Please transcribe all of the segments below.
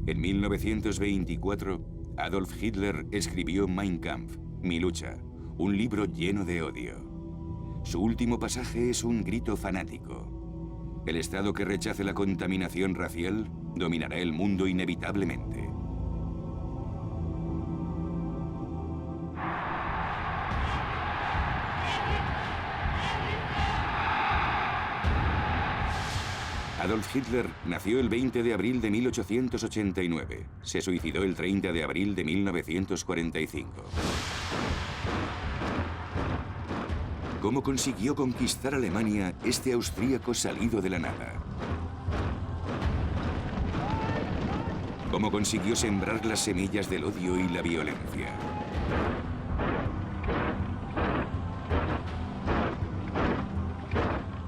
En 1924, Adolf Hitler escribió Mein Kampf, Mi lucha, un libro lleno de odio. Su último pasaje es un grito fanático. El Estado que rechace la contaminación racial dominará el mundo inevitablemente. Adolf Hitler nació el 20 de abril de 1889. Se suicidó el 30 de abril de 1945. ¿Cómo consiguió conquistar Alemania este austríaco salido de la nada? ¿Cómo consiguió sembrar las semillas del odio y la violencia?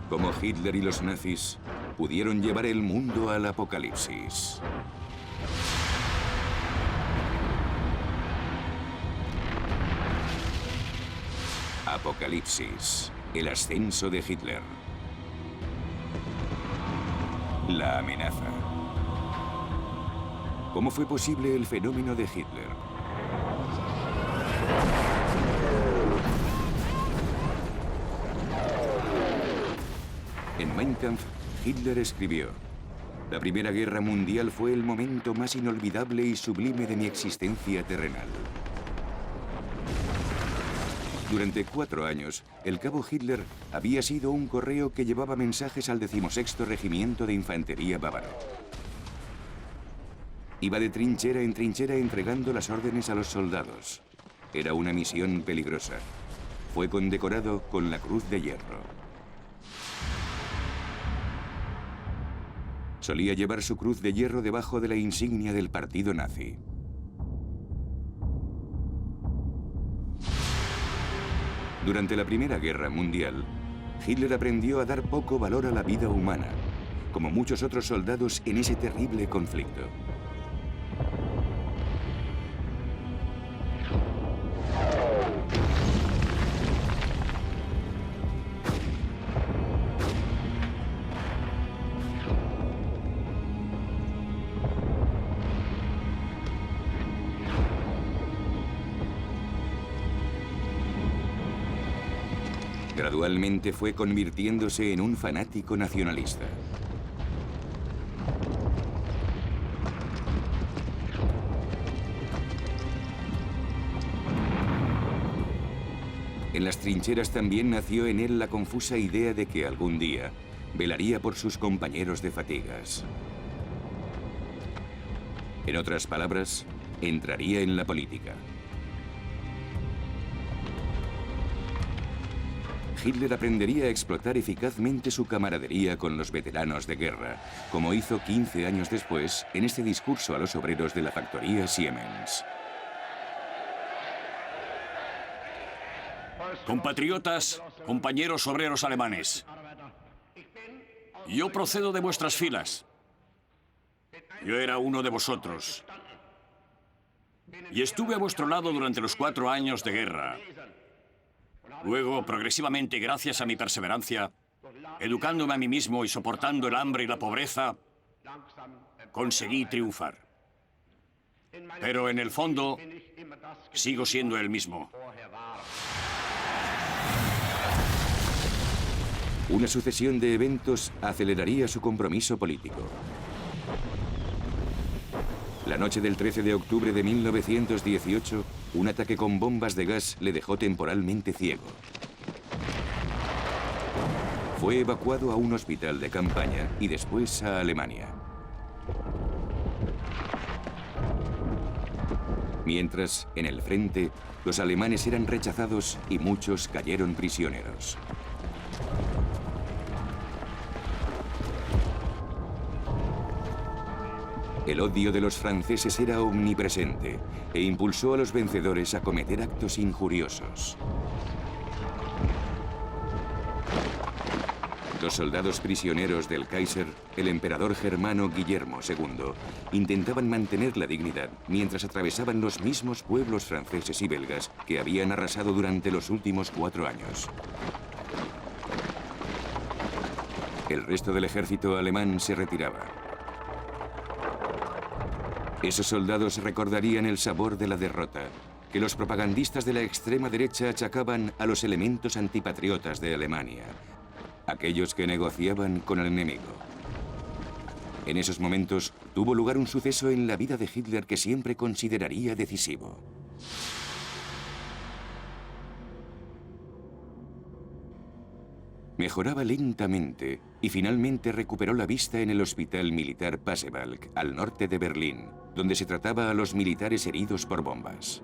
¿Cómo Hitler y los nazis pudieron llevar el mundo al apocalipsis? Apocalipsis, el ascenso de Hitler. La amenaza. ¿Cómo fue posible el fenómeno de Hitler? En Mein Kampf, Hitler escribió: La Primera Guerra Mundial fue el momento más inolvidable y sublime de mi existencia terrenal. Durante 4 años, el cabo Hitler había sido un correo que llevaba mensajes al 16º Regimiento de Infantería bávaro. Iba de trinchera en trinchera entregando las órdenes a los soldados. Era una misión peligrosa. Fue condecorado con la Cruz de Hierro. Solía llevar su cruz de hierro debajo de la insignia del partido nazi. Durante la Primera Guerra Mundial, Hitler aprendió a dar poco valor a la vida humana, como muchos otros soldados en ese terrible conflicto. Gradualmente fue convirtiéndose en un fanático nacionalista. En las trincheras también nació en él la confusa idea de que algún día velaría por sus compañeros de fatigas. En otras palabras, entraría en la política. Hitler aprendería a explotar eficazmente su camaradería con los veteranos de guerra, como hizo 15 años después en este discurso a los obreros de la factoría Siemens. Compatriotas, compañeros obreros alemanes, yo procedo de vuestras filas. Yo era uno de vosotros. Y estuve a vuestro lado durante los 4 años de guerra. Luego, progresivamente, gracias a mi perseverancia, educándome a mí mismo y soportando el hambre y la pobreza, conseguí triunfar. Pero en el fondo, sigo siendo el mismo. Una sucesión de eventos aceleraría su compromiso político. La noche del 13 de octubre de 1918, un ataque con bombas de gas le dejó temporalmente ciego. Fue evacuado a un hospital de campaña y después a Alemania. Mientras, en el frente, los alemanes eran rechazados y muchos cayeron prisioneros. El odio de los franceses era omnipresente e impulsó a los vencedores a cometer actos injuriosos. Los soldados prisioneros del Kaiser, el emperador germano Guillermo II, intentaban mantener la dignidad mientras atravesaban los mismos pueblos franceses y belgas que habían arrasado durante los últimos 4 años. El resto del ejército alemán se retiraba. Esos soldados recordarían el sabor de la derrota, que los propagandistas de la extrema derecha achacaban a los elementos antipatriotas de Alemania, aquellos que negociaban con el enemigo. En esos momentos tuvo lugar un suceso en la vida de Hitler que siempre consideraría decisivo. Mejoraba lentamente y finalmente recuperó la vista en el Hospital Militar Pasewalk, al norte de Berlín, donde se trataba a los militares heridos por bombas.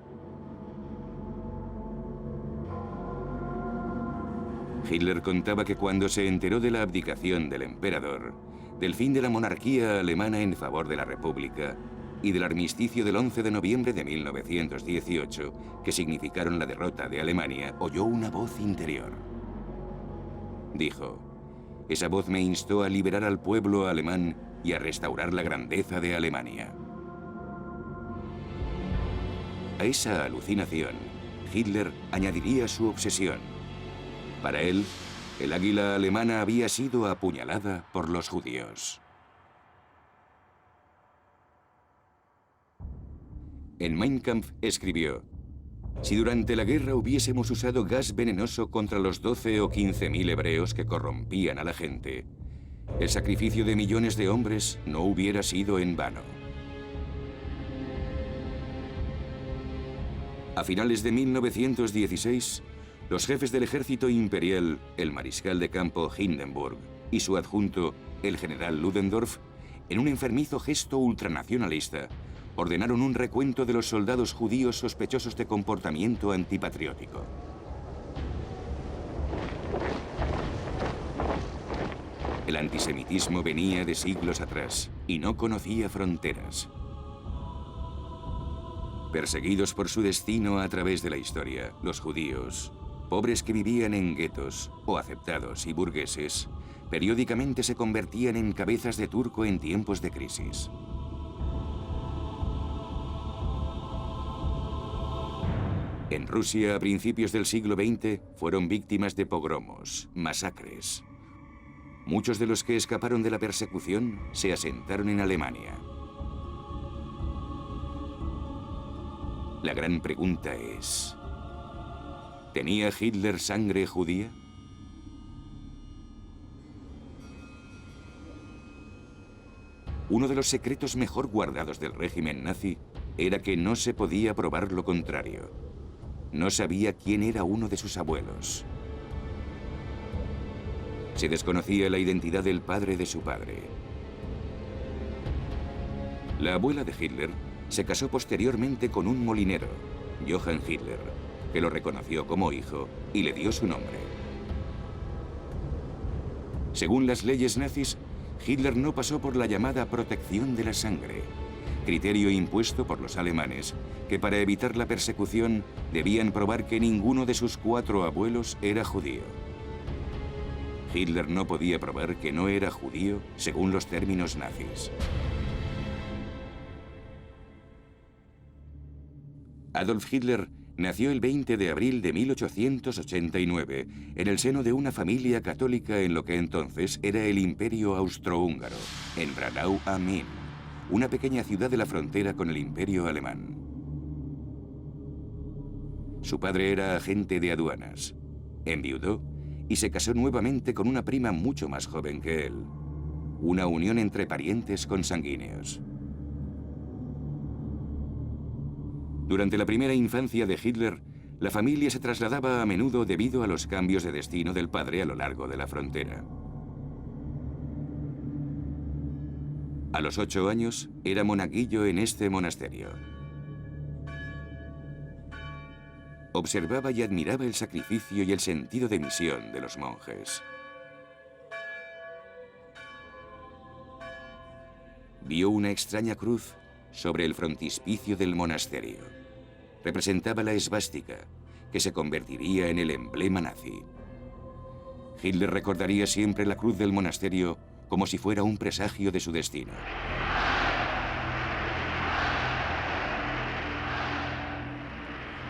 Hitler contaba que cuando se enteró de la abdicación del emperador, del fin de la monarquía alemana en favor de la República y del armisticio del 11 de noviembre de 1918, que significaron la derrota de Alemania, oyó una voz interior. Dijo, esa voz me instó a liberar al pueblo alemán y a restaurar la grandeza de Alemania. A esa alucinación, Hitler añadiría su obsesión. Para él, el águila alemana había sido apuñalada por los judíos. En Mein Kampf escribió, si durante la guerra hubiésemos usado gas venenoso contra los 12 o 15.000 hebreos que corrompían a la gente, el sacrificio de millones de hombres no hubiera sido en vano. A finales de 1916, los jefes del ejército imperial, el mariscal de campo Hindenburg y su adjunto, el general Ludendorff, en un enfermizo gesto ultranacionalista, ordenaron un recuento de los soldados judíos sospechosos de comportamiento antipatriótico. El antisemitismo venía de siglos atrás y no conocía fronteras. Perseguidos por su destino a través de la historia, los judíos, pobres que vivían en guetos o aceptados y burgueses, periódicamente se convertían en cabezas de turco en tiempos de crisis. En Rusia, a principios del siglo XX, fueron víctimas de pogromos, masacres. Muchos de los que escaparon de la persecución se asentaron en Alemania. La gran pregunta es, ¿tenía Hitler sangre judía? Uno de los secretos mejor guardados del régimen nazi era que no se podía probar lo contrario. No sabía quién era uno de sus abuelos. Se desconocía la identidad del padre de su padre. La abuela de Hitler se casó posteriormente con un molinero, Johann Hitler, que lo reconoció como hijo y le dio su nombre. Según las leyes nazis, Hitler no pasó por la llamada protección de la sangre, criterio impuesto por los alemanes, que para evitar la persecución debían probar que ninguno de sus 4 abuelos era judío. Hitler no podía probar que no era judío según los términos nazis. Adolf Hitler nació el 20 de abril de 1889 en el seno de una familia católica en lo que entonces era el Imperio Austrohúngaro, en Braunau am Main, una pequeña ciudad de la frontera con el Imperio Alemán. Su padre era agente de aduanas, enviudó y se casó nuevamente con una prima mucho más joven que él, una unión entre parientes consanguíneos. Durante la primera infancia de Hitler, la familia se trasladaba a menudo debido a los cambios de destino del padre a lo largo de la frontera. A los 8 años, era monaguillo en este monasterio. Observaba y admiraba el sacrificio y el sentido de misión de los monjes. Vio una extraña cruz sobre el frontispicio del monasterio. Representaba la esvástica, que se convertiría en el emblema nazi. Hitler recordaría siempre la cruz del monasterio como si fuera un presagio de su destino.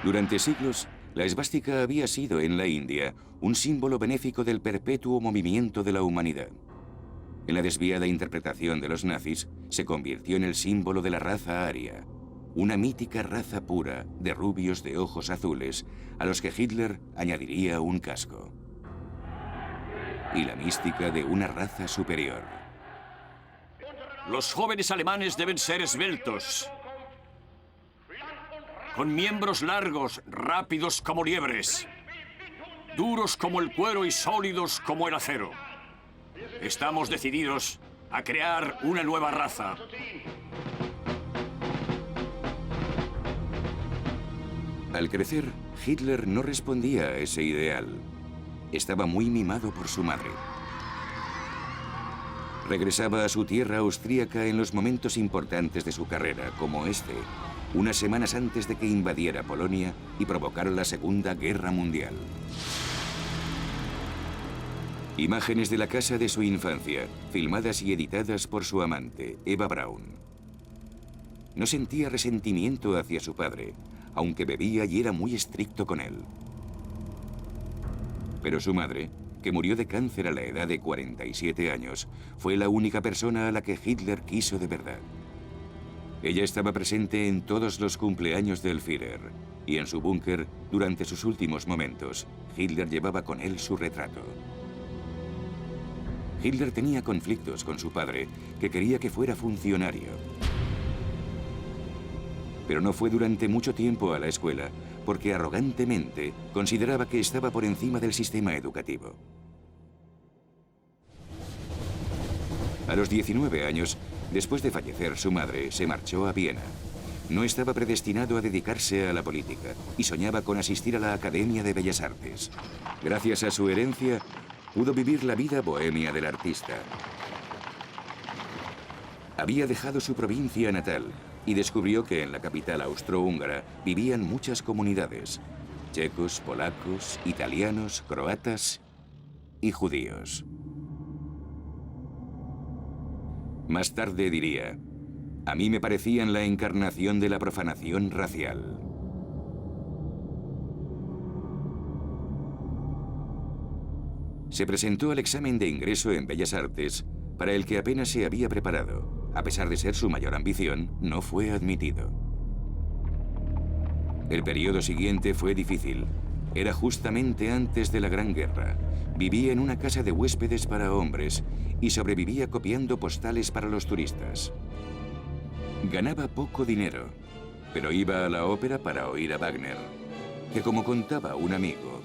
Durante siglos, la esvástica había sido en la India un símbolo benéfico del perpetuo movimiento de la humanidad. En la desviada interpretación de los nazis, se convirtió en el símbolo de la raza aria, una mítica raza pura de rubios de ojos azules a los que Hitler añadiría un casco. Y la mística de una raza superior. Los jóvenes alemanes deben ser esbeltos, con miembros largos, rápidos como liebres, duros como el cuero y sólidos como el acero. Estamos decididos a crear una nueva raza. Al crecer, Hitler no respondía a ese ideal. Estaba muy mimado por su madre. Regresaba a su tierra austríaca en los momentos importantes de su carrera, como este, unas semanas antes de que invadiera Polonia y provocara la Segunda Guerra Mundial. Imágenes de la casa de su infancia, filmadas y editadas por su amante, Eva Braun. No sentía resentimiento hacia su padre, aunque bebía y era muy estricto con él. Pero su madre, que murió de cáncer a la edad de 47 años, fue la única persona a la que Hitler quiso de verdad. Ella estaba presente en todos los cumpleaños del Führer, y en su búnker, durante sus últimos momentos, Hitler llevaba con él su retrato. Hitler tenía conflictos con su padre, que quería que fuera funcionario. Pero no fue durante mucho tiempo a la escuela, porque arrogantemente consideraba que estaba por encima del sistema educativo. A los 19 años, después de fallecer su madre, se marchó a Viena. No estaba predestinado a dedicarse a la política y soñaba con asistir a la Academia de Bellas Artes. Gracias a su herencia, pudo vivir la vida bohemia del artista. Había dejado su provincia natal y descubrió que en la capital austrohúngara vivían muchas comunidades: checos, polacos, italianos, croatas y judíos. Más tarde diría: a mí me parecían la encarnación de la profanación racial. Se presentó al examen de ingreso en Bellas Artes, para el que apenas se había preparado. A pesar de ser su mayor ambición, no fue admitido. El periodo siguiente fue difícil. Era justamente antes de la Gran Guerra. Vivía en una casa de huéspedes para hombres y sobrevivía copiando postales para los turistas. Ganaba poco dinero, pero iba a la ópera para oír a Wagner, que, como contaba un amigo,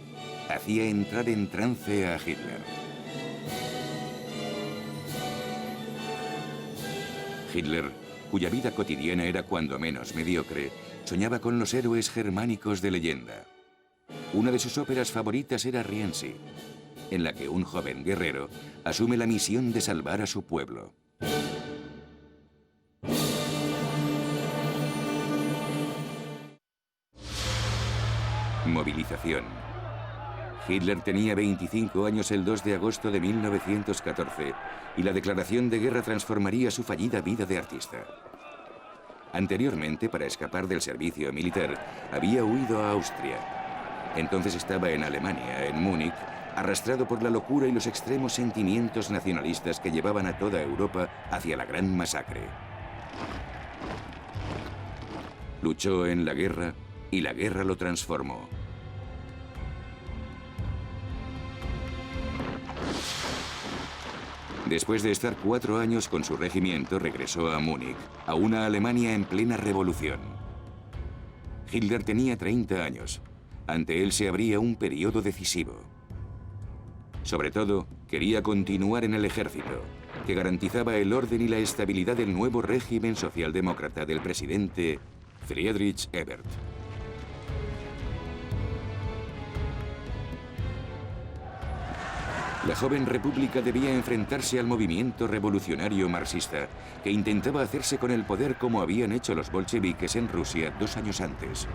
hacía entrar en trance a Hitler. Hitler, cuya vida cotidiana era cuando menos mediocre, soñaba con los héroes germánicos de leyenda. Una de sus óperas favoritas era Rienzi, en la que un joven guerrero asume la misión de salvar a su pueblo. Movilización. Hitler tenía 25 años el 2 de agosto de 1914 y la declaración de guerra transformaría su fallida vida de artista. Anteriormente, para escapar del servicio militar, había huido a Austria. Entonces estaba en Alemania, en Múnich, arrastrado por la locura y los extremos sentimientos nacionalistas que llevaban a toda Europa hacia la gran masacre. Luchó en la guerra y la guerra lo transformó. Después de estar 4 años con su regimiento, regresó a Múnich, a una Alemania en plena revolución. Hitler tenía 30 años. Ante él se abría un periodo decisivo. Sobre todo, quería continuar en el ejército, que garantizaba el orden y la estabilidad del nuevo régimen socialdemócrata del presidente Friedrich Ebert. La joven república debía enfrentarse al movimiento revolucionario marxista, que intentaba hacerse con el poder como habían hecho los bolcheviques en Rusia 2 años antes.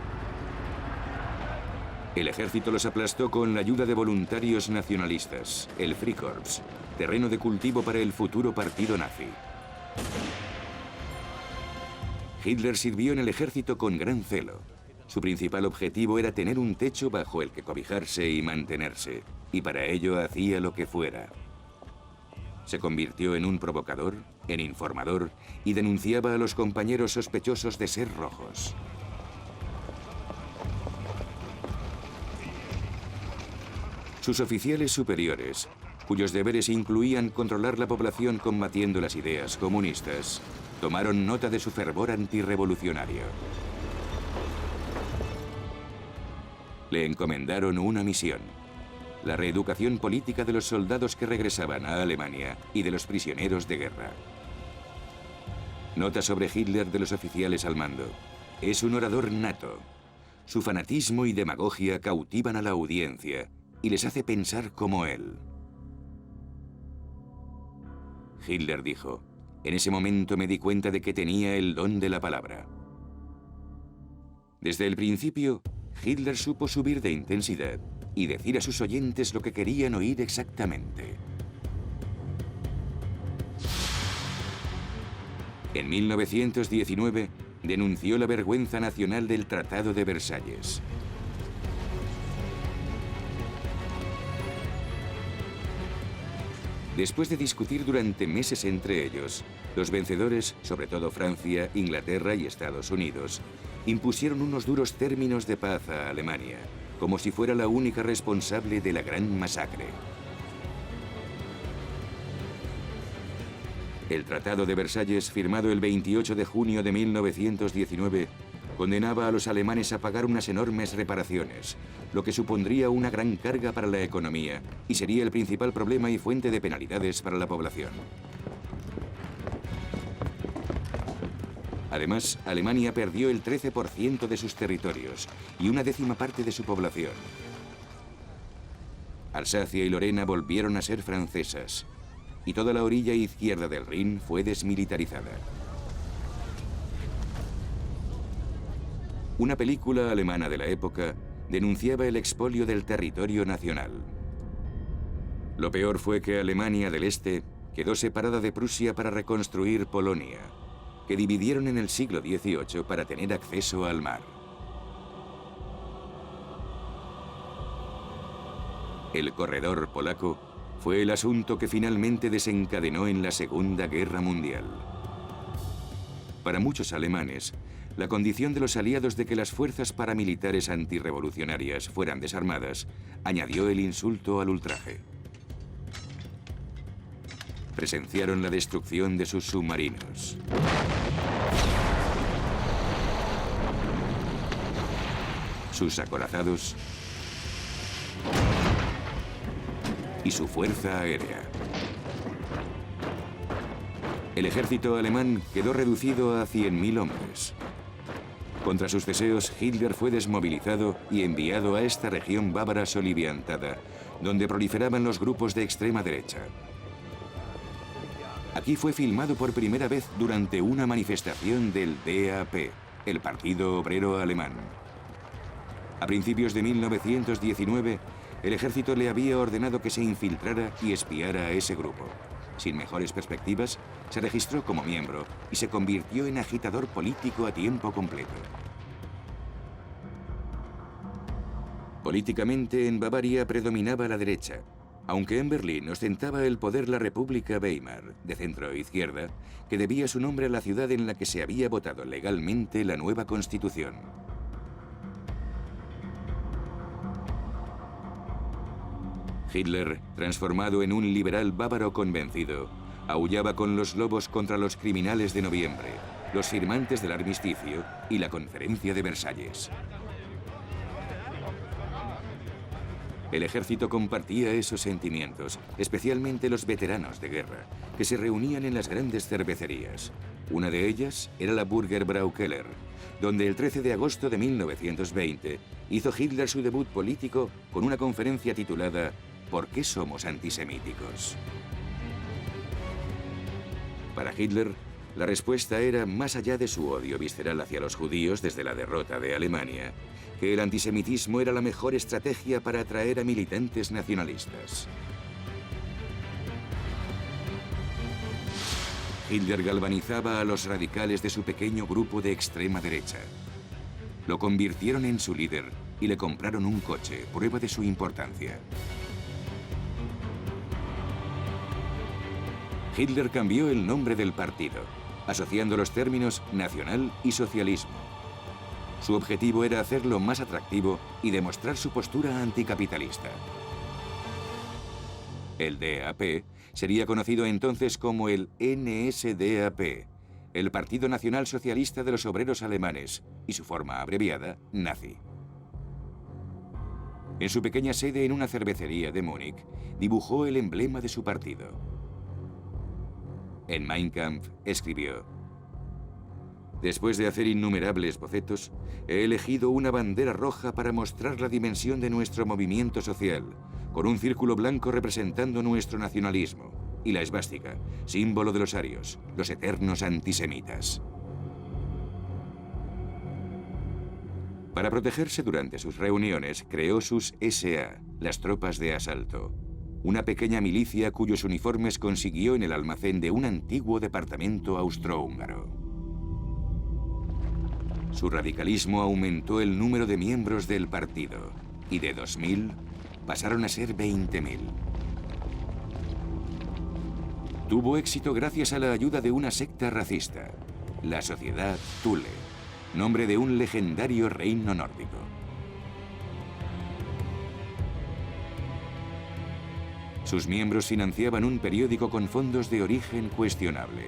El ejército los aplastó con la ayuda de voluntarios nacionalistas, el Freikorps, terreno de cultivo para el futuro partido nazi. Hitler sirvió en el ejército con gran celo. Su principal objetivo era tener un techo bajo el que cobijarse y mantenerse, y para ello hacía lo que fuera. Se convirtió en un provocador, en informador y denunciaba a los compañeros sospechosos de ser rojos. Sus oficiales superiores, cuyos deberes incluían controlar la población combatiendo las ideas comunistas, tomaron nota de su fervor antirrevolucionario. Le encomendaron una misión: la reeducación política de los soldados que regresaban a Alemania y de los prisioneros de guerra. Nota sobre Hitler de los oficiales al mando: es un orador nato. Su fanatismo y demagogia cautivan a la audiencia y les hace pensar como él. Hitler dijo: en ese momento me di cuenta de que tenía el don de la palabra. Desde el principio, Hitler supo subir de intensidad y decir a sus oyentes lo que querían oír exactamente. En 1919, denunció la vergüenza nacional del Tratado de Versalles. Después de discutir durante meses entre ellos, los vencedores, sobre todo Francia, Inglaterra y Estados Unidos, impusieron unos duros términos de paz a Alemania, como si fuera la única responsable de la gran masacre. El Tratado de Versalles, firmado el 28 de junio de 1919, condenaba a los alemanes a pagar unas enormes reparaciones, lo que supondría una gran carga para la economía y sería el principal problema y fuente de penalidades para la población. Además, Alemania perdió el 13% de sus territorios y una décima parte de su población. Alsacia y Lorena volvieron a ser francesas y toda la orilla izquierda del Rin fue desmilitarizada. Una película alemana de la época denunciaba el expolio del territorio nacional. Lo peor fue que Alemania del Este quedó separada de Prusia para reconstruir Polonia, que dividieron en el siglo XVIII para tener acceso al mar. El corredor polaco fue el asunto que finalmente desencadenó en la Segunda Guerra Mundial. Para muchos alemanes, la condición de los aliados de que las fuerzas paramilitares antirrevolucionarias fueran desarmadas añadió el insulto al ultraje. Presenciaron la destrucción de sus submarinos. Sus acorazados y su fuerza aérea. El ejército alemán quedó reducido a 100.000 hombres. Contra sus deseos, Hitler fue desmovilizado y enviado a esta región bávara soliviantada, donde proliferaban los grupos de extrema derecha. Aquí fue filmado por primera vez durante una manifestación del DAP, el Partido Obrero Alemán. A principios de 1919, el ejército le había ordenado que se infiltrara y espiara a ese grupo. Sin mejores perspectivas, se registró como miembro y se convirtió en agitador político a tiempo completo. Políticamente, en Bavaria predominaba la derecha, aunque en Berlín ostentaba el poder la República Weimar, de centro-izquierda, que debía su nombre a la ciudad en la que se había votado legalmente la nueva Constitución. Hitler, transformado en un liberal bávaro convencido, aullaba con los lobos contra los criminales de noviembre, los firmantes del armisticio y la Conferencia de Versalles. El ejército compartía esos sentimientos, especialmente los veteranos de guerra, que se reunían en las grandes cervecerías. Una de ellas era la Burgerbrau Keller, donde el 13 de agosto de 1920 hizo Hitler su debut político con una conferencia titulada ¿Por qué somos antisemíticos? Para Hitler, la respuesta era, más allá de su odio visceral hacia los judíos desde la derrota de Alemania, que el antisemitismo era la mejor estrategia para atraer a militantes nacionalistas. Hitler galvanizaba a los radicales de su pequeño grupo de extrema derecha. Lo convirtieron en su líder y le compraron un coche, prueba de su importancia. Hitler cambió el nombre del partido, asociando los términos nacional y socialismo. Su objetivo era hacerlo más atractivo y demostrar su postura anticapitalista. El DAP sería conocido entonces como el NSDAP, el Partido Nacional Socialista de los Obreros Alemanes, y su forma abreviada, nazi. En su pequeña sede en una cervecería de Múnich, dibujó el emblema de su partido. En Mein Kampf escribió: después de hacer innumerables bocetos, he elegido una bandera roja para mostrar la dimensión de nuestro movimiento social, con un círculo blanco representando nuestro nacionalismo, y la esvástica, símbolo de los arios, los eternos antisemitas. Para protegerse durante sus reuniones, creó sus SA, las tropas de asalto, una pequeña milicia cuyos uniformes consiguió en el almacén de un antiguo departamento austrohúngaro. Su radicalismo aumentó el número de miembros del partido, y de 2.000 pasaron a ser 20.000. Tuvo éxito gracias a la ayuda de una secta racista, la Sociedad Thule, nombre de un legendario reino nórdico. Sus miembros financiaban un periódico con fondos de origen cuestionable.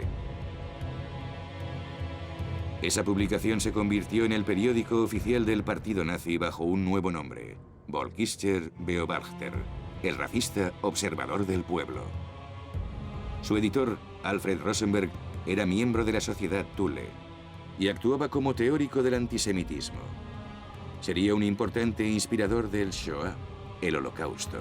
Esa publicación se convirtió en el periódico oficial del partido nazi bajo un nuevo nombre, Volkischer Beobachter, el racista observador del pueblo. Su editor, Alfred Rosenberg, era miembro de la Sociedad Thule y actuaba como teórico del antisemitismo. Sería un importante inspirador del Shoah, el Holocausto.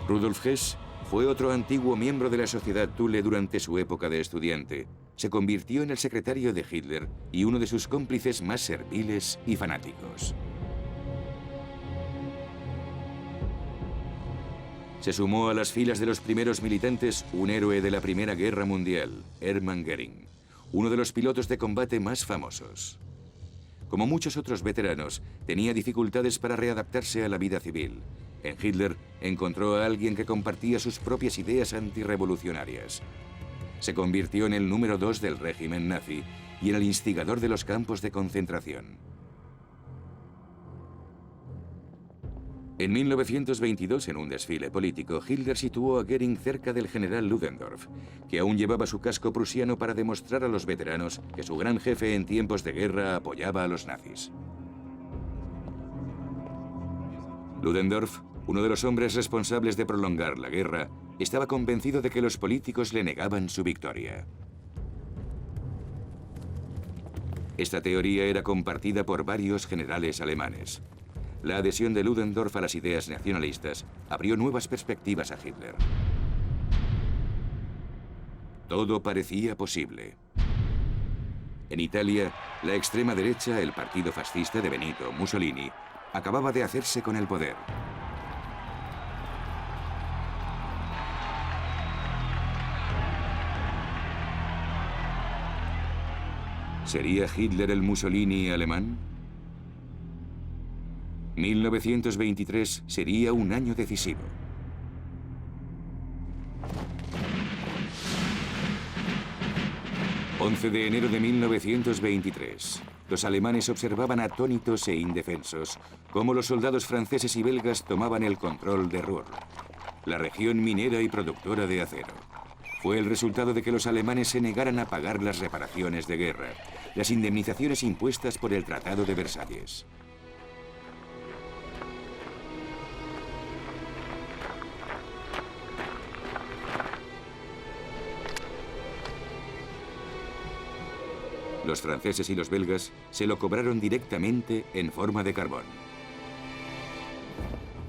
Rudolf Hess fue otro antiguo miembro de la Sociedad Thule durante su época de estudiante. Se convirtió en el secretario de Hitler y uno de sus cómplices más serviles y fanáticos. Se sumó a las filas de los primeros militantes un héroe de la Primera Guerra Mundial, Hermann Göring, uno de los pilotos de combate más famosos. Como muchos otros veteranos, tenía dificultades para readaptarse a la vida civil. En Hitler encontró a alguien que compartía sus propias ideas antirrevolucionarias. Se convirtió en el número 2 del régimen nazi y en el instigador de los campos de concentración. En 1922, en un desfile político, Hitler situó a Göring cerca del general Ludendorff, que aún llevaba su casco prusiano para demostrar a los veteranos que su gran jefe en tiempos de guerra apoyaba a los nazis. Ludendorff, uno de los hombres responsables de prolongar la guerra, estaba convencido de que los políticos le negaban su victoria. Esta teoría era compartida por varios generales alemanes. La adhesión de Ludendorff a las ideas nacionalistas abrió nuevas perspectivas a Hitler. Todo parecía posible. En Italia, la extrema derecha, el partido fascista de Benito Mussolini, acababa de hacerse con el poder. ¿Sería Hitler el Mussolini alemán? 1923 sería un año decisivo. ...11 de enero de 1923... los alemanes observaban atónitos e indefensos... cómo los soldados franceses y belgas tomaban el control de Ruhr... la región minera y productora de acero. Fue el resultado de que los alemanes se negaran a pagar las reparaciones de guerra... las indemnizaciones impuestas por el Tratado de Versalles. Los franceses y los belgas se lo cobraron directamente en forma de carbón.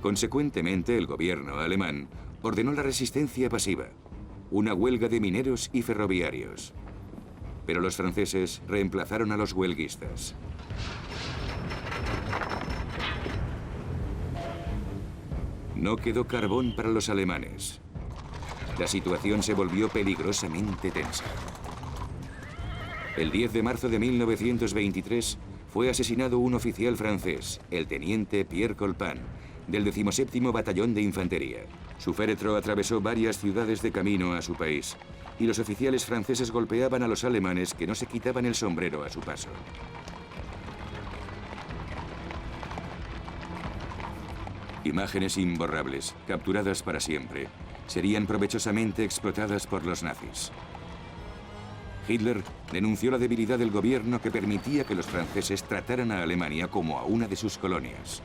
Consecuentemente, el gobierno alemán ordenó la resistencia pasiva, una huelga de mineros y ferroviarios. Pero los franceses reemplazaron a los huelguistas. No quedó carbón para los alemanes. La situación se volvió peligrosamente tensa. El 10 de marzo de 1923 fue asesinado un oficial francés, el teniente Pierre Colpan, del 17º Batallón de Infantería. Su féretro atravesó varias ciudades de camino a su país, y los oficiales franceses golpeaban a los alemanes que no se quitaban el sombrero a su paso. Imágenes imborrables, capturadas para siempre, serían provechosamente explotadas por los nazis. Hitler denunció la debilidad del gobierno que permitía que los franceses trataran a Alemania como a una de sus colonias.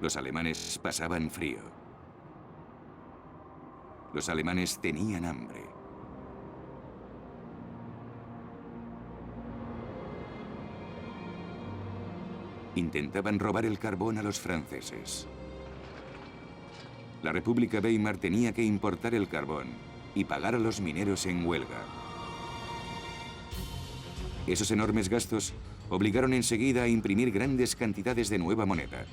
Los alemanes pasaban frío. Los alemanes tenían hambre. Intentaban robar el carbón a los franceses. La República Weimar tenía que importar el carbón y pagar a los mineros en huelga. Esos enormes gastos obligaron enseguida a imprimir grandes cantidades de nueva moneda.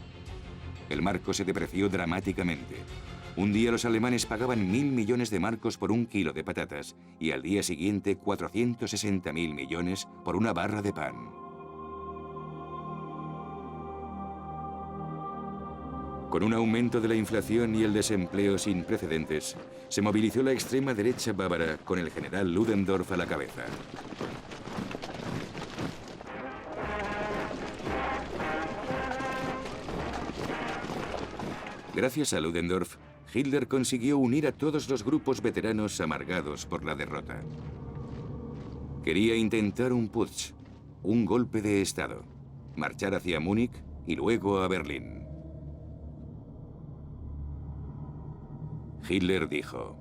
El marco se depreció dramáticamente. Un día los alemanes pagaban 1.000 millones de marcos por un kilo de patatas y al día siguiente 460.000 millones por una barra de pan. Con un aumento de la inflación y el desempleo sin precedentes, se movilizó la extrema derecha bávara con el general Ludendorff a la cabeza. Gracias a Ludendorff, Hitler consiguió unir a todos los grupos veteranos amargados por la derrota. Quería intentar un putsch, un golpe de Estado, marchar hacia Múnich y luego a Berlín. Hitler dijo: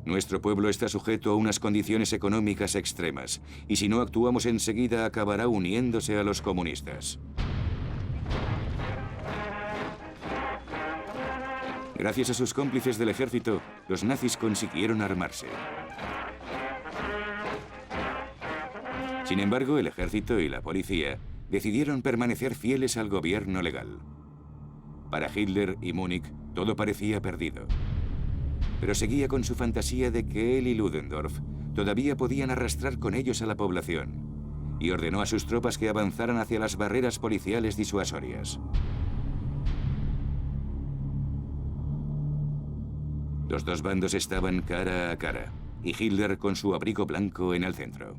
nuestro pueblo está sujeto a unas condiciones económicas extremas y si no actuamos enseguida acabará uniéndose a los comunistas. Gracias a sus cómplices del ejército, los nazis consiguieron armarse. Sin embargo, el ejército y la policía decidieron permanecer fieles al gobierno legal. Para Hitler y Múnich, todo parecía perdido. Pero seguía con su fantasía de que él y Ludendorff todavía podían arrastrar con ellos a la población, y ordenó a sus tropas que avanzaran hacia las barreras policiales disuasorias. Los dos bandos estaban cara a cara, y Hitler con su abrigo blanco en el centro.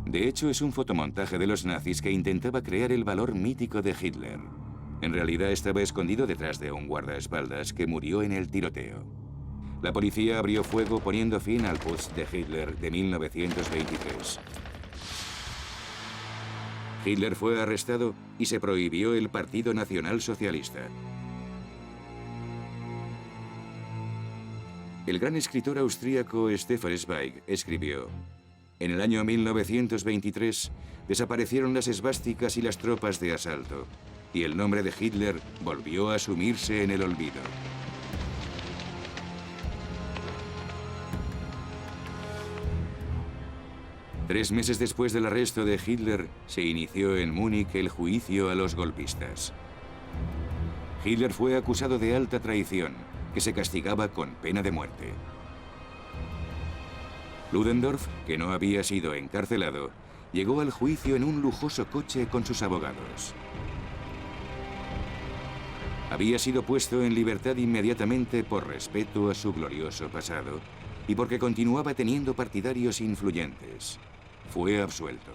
De hecho, es un fotomontaje de los nazis que intentaba crear el valor mítico de Hitler. En realidad estaba escondido detrás de un guardaespaldas que murió en el tiroteo. La policía abrió fuego poniendo fin al putsch de Hitler de 1923. Hitler fue arrestado y se prohibió el Partido Nacional Socialista. El gran escritor austríaco Stefan Zweig escribió: en el año 1923 desaparecieron las esvásticas y las tropas de asalto, y el nombre de Hitler volvió a sumirse en el olvido. Tres meses después del arresto de Hitler, se inició en Múnich el juicio a los golpistas. Hitler fue acusado de alta traición, que se castigaba con pena de muerte. Ludendorff, que no había sido encarcelado, llegó al juicio en un lujoso coche con sus abogados. Había sido puesto en libertad inmediatamente por respeto a su glorioso pasado y porque continuaba teniendo partidarios influyentes. Fue absuelto.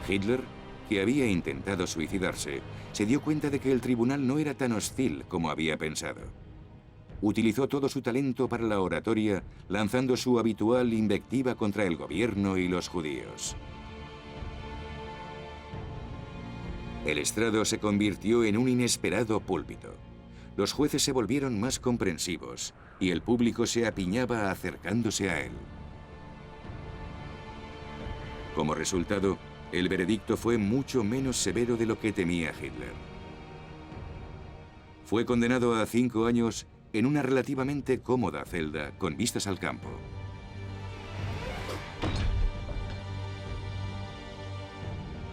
Hitler, que había intentado suicidarse, se dio cuenta de que el tribunal no era tan hostil como había pensado. Utilizó todo su talento para la oratoria, lanzando su habitual invectiva contra el gobierno y los judíos. El estrado se convirtió en un inesperado púlpito. Los jueces se volvieron más comprensivos y el público se apiñaba acercándose a él. Como resultado, el veredicto fue mucho menos severo de lo que temía Hitler. Fue condenado a 5 años en una relativamente cómoda celda con vistas al campo.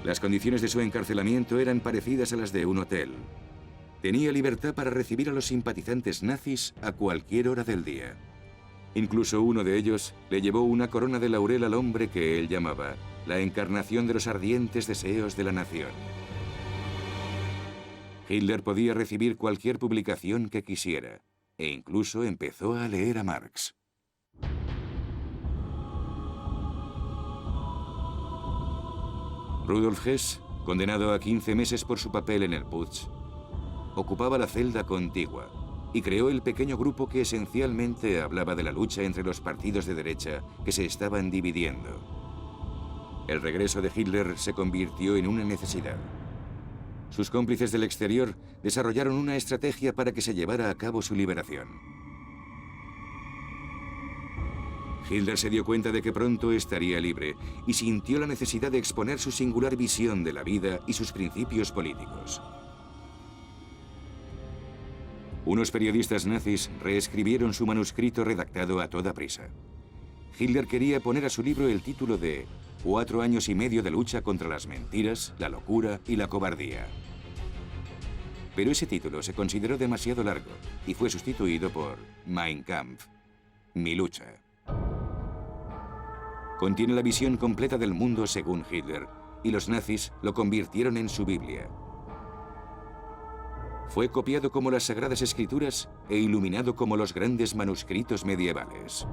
Las condiciones de su encarcelamiento eran parecidas a las de un hotel. Tenía libertad para recibir a los simpatizantes nazis a cualquier hora del día. Incluso uno de ellos le llevó una corona de laurel al hombre que él llamaba la encarnación de los ardientes deseos de la nación. Hitler podía recibir cualquier publicación que quisiera, e incluso empezó a leer a Marx. Rudolf Hess, condenado a 15 meses por su papel en el Putsch, ocupaba la celda contigua y creó el pequeño grupo que esencialmente hablaba de la lucha entre los partidos de derecha que se estaban dividiendo. El regreso de Hitler se convirtió en una necesidad. Sus cómplices del exterior desarrollaron una estrategia para que se llevara a cabo su liberación. Hitler se dio cuenta de que pronto estaría libre y sintió la necesidad de exponer su singular visión de la vida y sus principios políticos. Unos periodistas nazis reescribieron su manuscrito redactado a toda prisa. Hitler quería poner a su libro el título de 4 años y medio de lucha contra las mentiras, la locura y la cobardía. Pero ese título se consideró demasiado largo y fue sustituido por Mein Kampf, mi lucha. Contiene la visión completa del mundo según Hitler, y los nazis lo convirtieron en su Biblia. Fue copiado como las Sagradas Escrituras e iluminado como los grandes manuscritos medievales.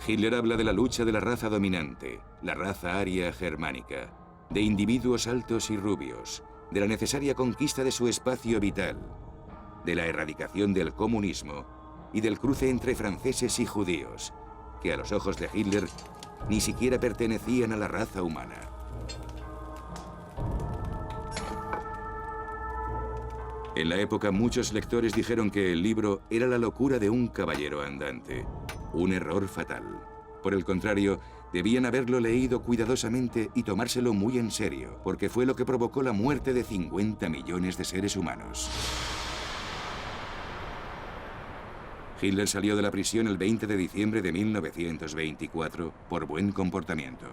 Hitler habla de la lucha de la raza dominante, la raza aria germánica, de individuos altos y rubios, de la necesaria conquista de su espacio vital, de la erradicación del comunismo y del cruce entre franceses y judíos, que a los ojos de Hitler ni siquiera pertenecían a la raza humana. En la época, muchos lectores dijeron que el libro era la locura de un caballero andante, un error fatal. Por el contrario, debían haberlo leído cuidadosamente y tomárselo muy en serio, porque fue lo que provocó la muerte de 50 millones de seres humanos. Hitler salió de la prisión el 20 de diciembre de 1924 por buen comportamiento.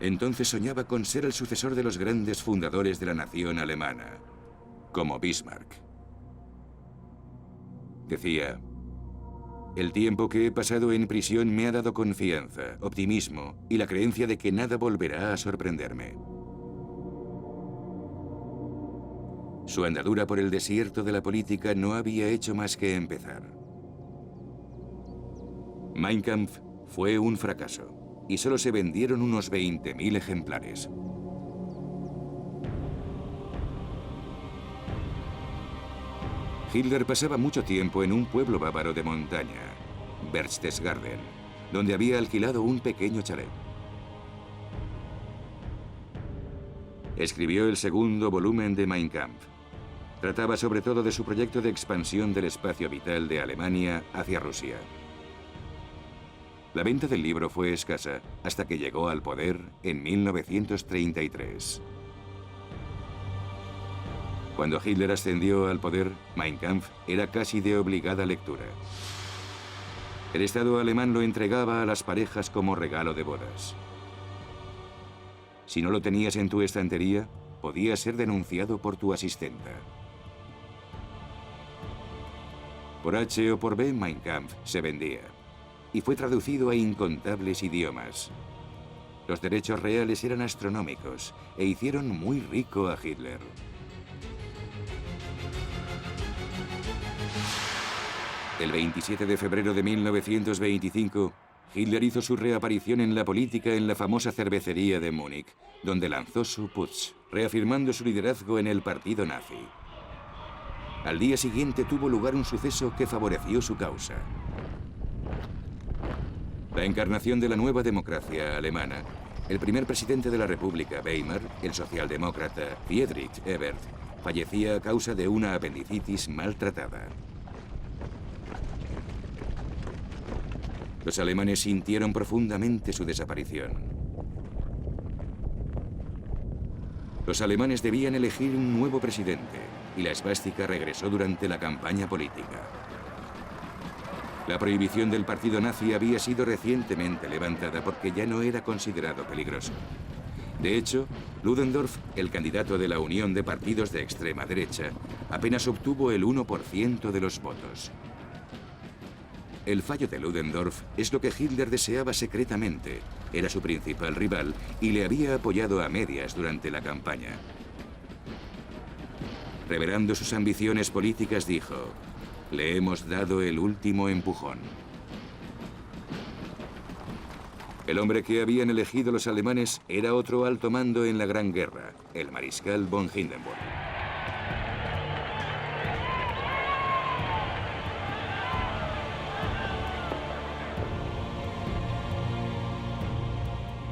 Entonces soñaba con ser el sucesor de los grandes fundadores de la nación alemana, como Bismarck. Decía: el tiempo que he pasado en prisión me ha dado confianza, optimismo y la creencia de que nada volverá a sorprenderme. Su andadura por el desierto de la política no había hecho más que empezar. Mein Kampf fue un fracaso y solo se vendieron unos 20.000 ejemplares. Hitler pasaba mucho tiempo en un pueblo bávaro de montaña, Berchtesgaden, donde había alquilado un pequeño chalet. Escribió el segundo volumen de Mein Kampf. Trataba sobre todo de su proyecto de expansión del espacio vital de Alemania hacia Rusia. La venta del libro fue escasa hasta que llegó al poder en 1933. Cuando Hitler ascendió al poder, Mein Kampf era casi de obligada lectura. El Estado alemán lo entregaba a las parejas como regalo de bodas. Si no lo tenías en tu estantería, podías ser denunciado por tu asistenta. Por H o por B, Mein Kampf se vendía y fue traducido a incontables idiomas. Los derechos reales eran astronómicos e hicieron muy rico a Hitler. El 27 de febrero de 1925, Hitler hizo su reaparición en la política en la famosa cervecería de Múnich, donde lanzó su putsch, reafirmando su liderazgo en el partido nazi. Al día siguiente tuvo lugar un suceso que favoreció su causa. La encarnación de la nueva democracia alemana, el primer presidente de la República, Weimar, el socialdemócrata Friedrich Ebert, fallecía a causa de una apendicitis maltratada. Los alemanes sintieron profundamente su desaparición. Los alemanes debían elegir un nuevo presidente y la esvástica regresó durante la campaña política. La prohibición del partido nazi había sido recientemente levantada porque ya no era considerado peligroso. De hecho, Ludendorff, el candidato de la Unión de Partidos de Extrema Derecha, apenas obtuvo el 1% de los votos. El fallo de Ludendorff es lo que Hitler deseaba secretamente. Era su principal rival y le había apoyado a medias durante la campaña. Revelando sus ambiciones políticas, dijo: "Le hemos dado el último empujón". El hombre que habían elegido los alemanes era otro alto mando en la Gran Guerra, el mariscal von Hindenburg.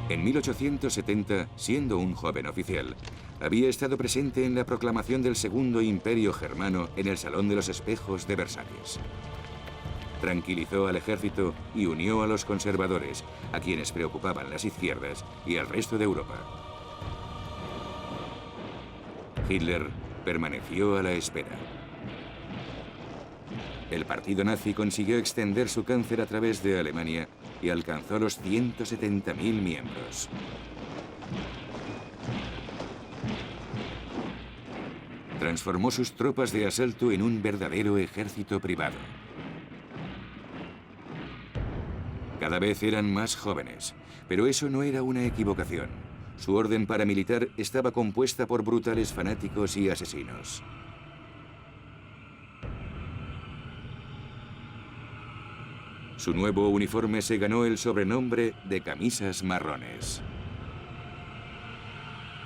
En 1870, siendo un joven oficial, había estado presente en la proclamación del Segundo Imperio Germano en el Salón de los Espejos de Versalles. Tranquilizó al ejército y unió a los conservadores, a quienes preocupaban las izquierdas, y al resto de Europa. Hitler permaneció a la espera. El partido nazi consiguió extender su cáncer a través de Alemania y alcanzó los 170.000 miembros. Transformó sus tropas de asalto en un verdadero ejército privado. Cada vez eran más jóvenes, pero eso no era una equivocación. Su orden paramilitar estaba compuesta por brutales fanáticos y asesinos. Su nuevo uniforme se ganó el sobrenombre de camisas marrones.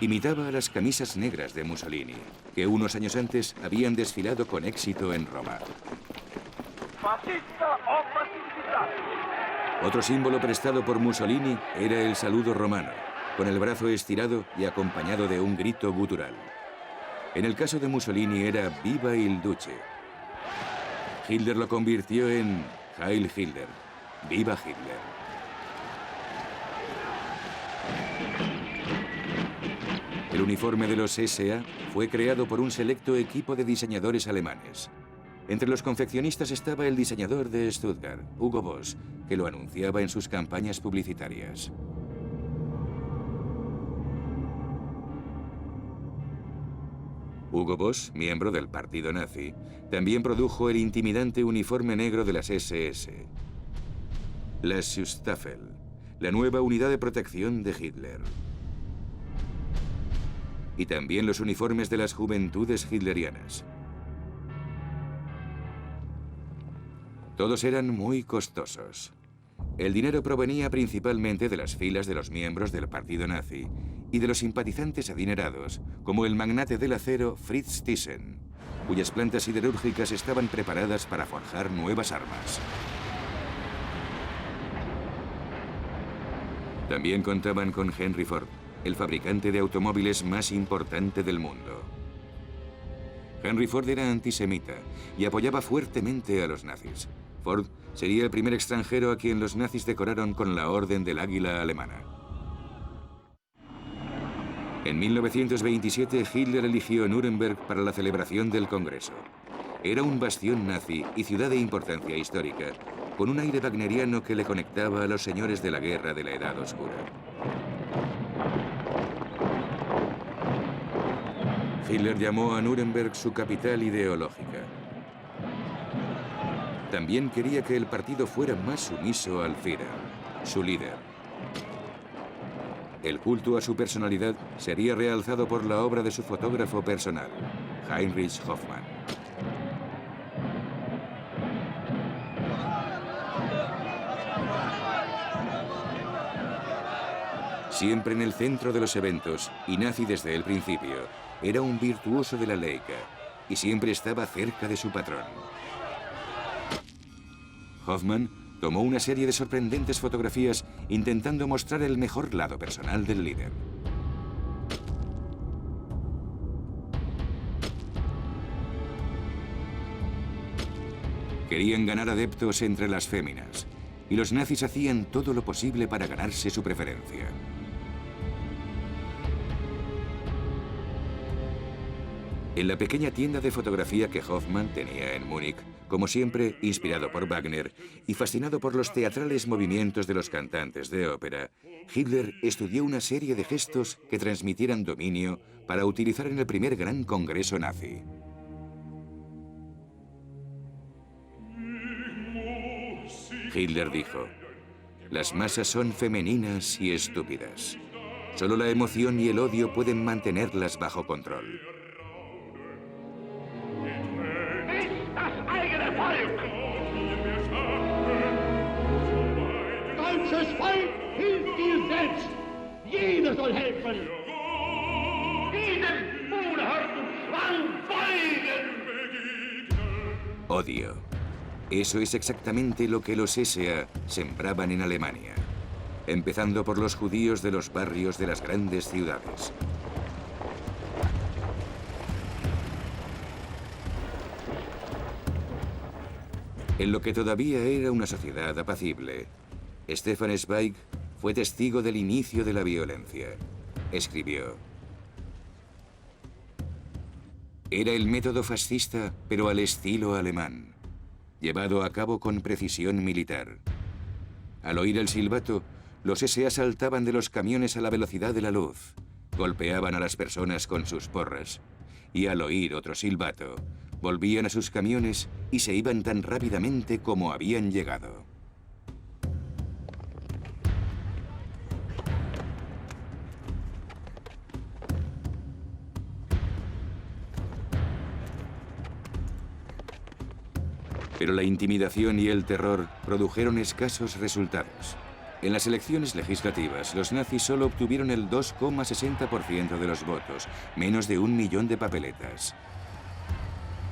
Imitaba a las camisas negras de Mussolini, que unos años antes habían desfilado con éxito en Roma. Otro símbolo prestado por Mussolini era el saludo romano, con el brazo estirado y acompañado de un grito gutural. En el caso de Mussolini era Viva il Duce. Hitler lo convirtió en Heil Hitler, ¡Viva Hitler! El uniforme de los SA fue creado por un selecto equipo de diseñadores alemanes. Entre los confeccionistas estaba el diseñador de Stuttgart, Hugo Boss, que lo anunciaba en sus campañas publicitarias. Hugo Boss, miembro del partido nazi, también produjo el intimidante uniforme negro de las SS, la Schutzstaffel, la nueva unidad de protección de Hitler. Y también los uniformes de las juventudes hitlerianas. Todos eran muy costosos. El dinero provenía principalmente de las filas de los miembros del partido nazi y de los simpatizantes adinerados, como el magnate del acero Fritz Thyssen, cuyas plantas siderúrgicas estaban preparadas para forjar nuevas armas. También contaban con Henry Ford, el fabricante de automóviles más importante del mundo. Henry Ford era antisemita y apoyaba fuertemente a los nazis. Ford sería el primer extranjero a quien los nazis decoraron con la Orden del Águila alemana. En 1927, Hitler eligió Nuremberg para la celebración del Congreso. Era un bastión nazi y ciudad de importancia histórica, con un aire wagneriano que le conectaba a los señores de la guerra de la Edad Oscura. Hitler llamó a Nuremberg su capital ideológica. También quería que el partido fuera más sumiso al Führer, su líder. El culto a su personalidad sería realzado por la obra de su fotógrafo personal, Heinrich Hoffmann. Siempre en el centro de los eventos, y nazi desde el principio, era un virtuoso de la Leica, y siempre estaba cerca de su patrón. Hoffmann tomó una serie de sorprendentes fotografías intentando mostrar el mejor lado personal del líder. Querían ganar adeptos entre las féminas, y los nazis hacían todo lo posible para ganarse su preferencia. En la pequeña tienda de fotografía que Hoffmann tenía en Múnich, Como siempre, inspirado por Wagner y fascinado por los teatrales movimientos de los cantantes de ópera, Hitler estudió una serie de gestos que transmitieran dominio para utilizar en el primer gran congreso nazi. Hitler dijo: "Las masas son femeninas y estúpidas. Solo la emoción y el odio pueden mantenerlas bajo control". Deutsches Volk hilft dir selbst. Jeder soll helfen. Diesem unerhörten Zwang beugen. Odio. Eso es exactamente lo que los SA sembraban en Alemania, empezando por los judíos de los barrios de las grandes ciudades. En lo que todavía era una sociedad apacible, Stefan Zweig fue testigo del inicio de la violencia. Escribió: "Era el método fascista, pero al estilo alemán, llevado a cabo con precisión militar. Al oír el silbato, los SA saltaban de los camiones a la velocidad de la luz, golpeaban a las personas con sus porras, y al oír otro silbato, volvían a sus camiones y se iban tan rápidamente como habían llegado". Pero la intimidación y el terror produjeron escasos resultados. En las elecciones legislativas, los nazis solo obtuvieron el 2,60% de los votos, menos de 1 millón de papeletas.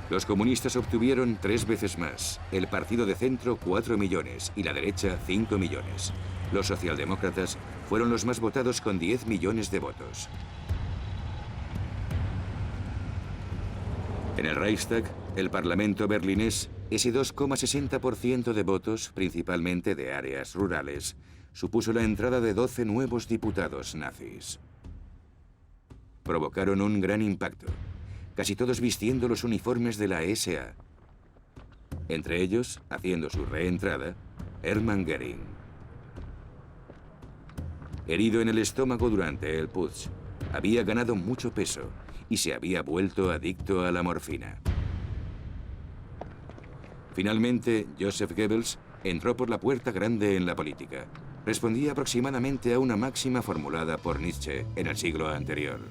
Los comunistas obtuvieron 3 veces más, el partido de centro 4 millones y la derecha 5 millones. Los socialdemócratas fueron los más votados con 10 millones de votos. En el Reichstag, el Parlamento berlinés, ese 2,60% de votos, principalmente de áreas rurales, supuso la entrada de 12 nuevos diputados nazis. Provocaron un gran impacto, casi todos vistiendo los uniformes de la SA. Entre ellos, haciendo su reentrada, Hermann Göring. Herido en el estómago durante el Putsch, había ganado mucho peso y se había vuelto adicto a la morfina. Finalmente, Joseph Goebbels entró por la puerta grande en la política. Respondía aproximadamente a una máxima formulada por Nietzsche en el siglo anterior: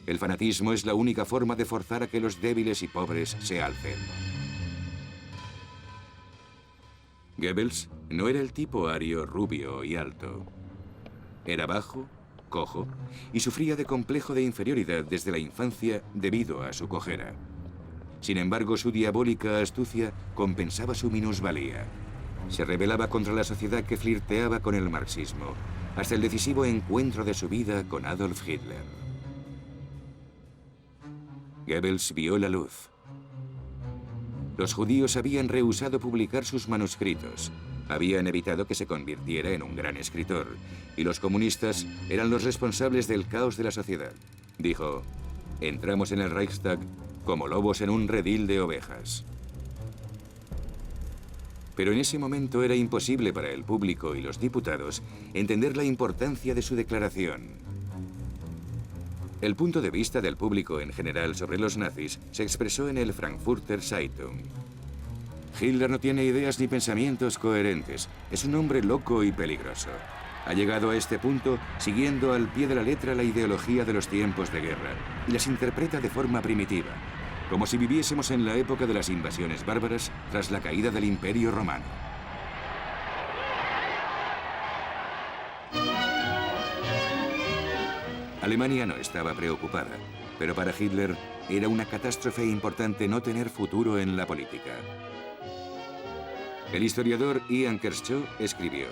"El fanatismo es la única forma de forzar a que los débiles y pobres se alcen". Goebbels no era el tipo ario, rubio y alto. Era bajo, cojo y sufría de complejo de inferioridad desde la infancia debido a su cojera. Sin embargo, su diabólica astucia compensaba su minusvalía. Se rebelaba contra la sociedad que flirteaba con el marxismo, hasta el decisivo encuentro de su vida con Adolf Hitler. Goebbels vio la luz. Los judíos habían rehusado publicar sus manuscritos, habían evitado que se convirtiera en un gran escritor, y los comunistas eran los responsables del caos de la sociedad. Dijo: "Entramos en el Reichstag como lobos en un redil de ovejas". Pero en ese momento era imposible para el público y los diputados entender la importancia de su declaración. El punto de vista del público en general sobre los nazis se expresó en el Frankfurter Zeitung. "Hitler no tiene ideas ni pensamientos coherentes. Es un hombre loco y peligroso. Ha llegado a este punto siguiendo al pie de la letra la ideología de los tiempos de guerra y las interpreta de forma primitiva, como si viviésemos en la época de las invasiones bárbaras tras la caída del Imperio Romano". Alemania no estaba preocupada, pero para Hitler era una catástrofe importante no tener futuro en la política. El historiador Ian Kershaw escribió: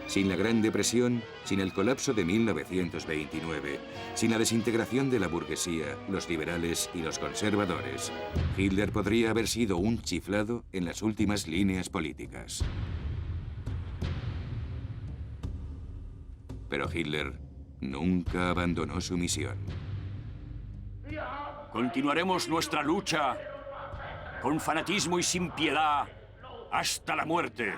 "Sin la Gran Depresión, sin el colapso de 1929, sin la desintegración de la burguesía, los liberales y los conservadores, Hitler podría haber sido un chiflado en las últimas líneas políticas". Pero Hitler nunca abandonó su misión. Continuaremos nuestra lucha con fanatismo y sin piedad hasta la muerte.